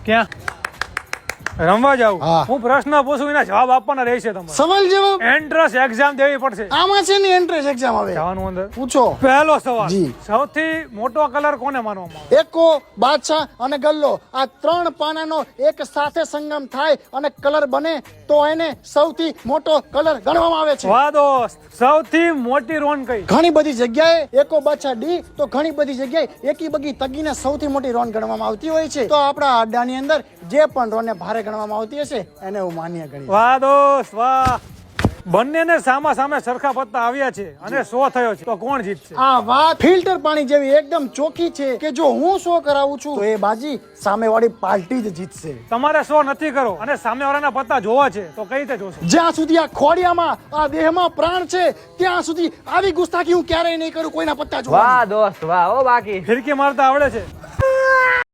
ક્યાં રમવા જાવ? હા. હું પ્રશ્ન પૂછું એના જવાબ આપવાના રહેશે તમારે. સવાલ જવાબ એન્ટ્રન્સ એક્ઝામ દેવી પડશે. આમાં છે ને એન્ટ્રન્સ એક્ઝામ આવે. જવાનું અંદર. પૂછો. પહેલો સવાલ, જી. સૌથી મોટો કલર કોને માનવામાં આવે? એકો, બાદશાહ અને ગલ્લો આ ત્રણ પાનાનો એક સાથે સંગમ થાય અને કલર બને તો એને સૌથી મોટો કલર ગણવામાં આવે છે. વાહ દોસ્ત, સૌથી મોટી રોન કઈ? ઘણી બધી જગ્યાએ એકો બાદશાહ ડી તો ઘણી બધી જગ્યાએ એકી બગી તગીને સૌથી મોટી રોન ગણવામાં આવતી હોય છે. તો આપણા અડ્ડાની અંદર જે પણ રોનને ભારે ગણવામાં આવતી હશે એને હું માન્ય ગણી. વાહ દોસ્ત વાહ. બંનેને સામા સામે સરખા પત્તા આવ્યા છે અને 100 થયો છે, તો કોણ જીતશે? આ વાત ફિલ્ટર પાણી જેવી એકદમ ચોખ્ખી છે કે જો હું 100 કરાવું છું તો એ બાજી સામેવાળી પાર્ટી જ જીતશે. તમારે 100 નથી કરો અને સામેવાળાના પત્તા જોવા છે તો કઈ રીતે જોશો? જ્યાં સુધી આ ખોડિયામાં આ દેહમાં પ્રાણ છે ત્યાં સુધી આવી ગુસ્તાખી હું ક્યારેય નહીં કરું કોઈના પત્તા જોવા. વાહ દોસ્ત વાહ. ઓ બાકી ફિરકી મારતા આવડે છે?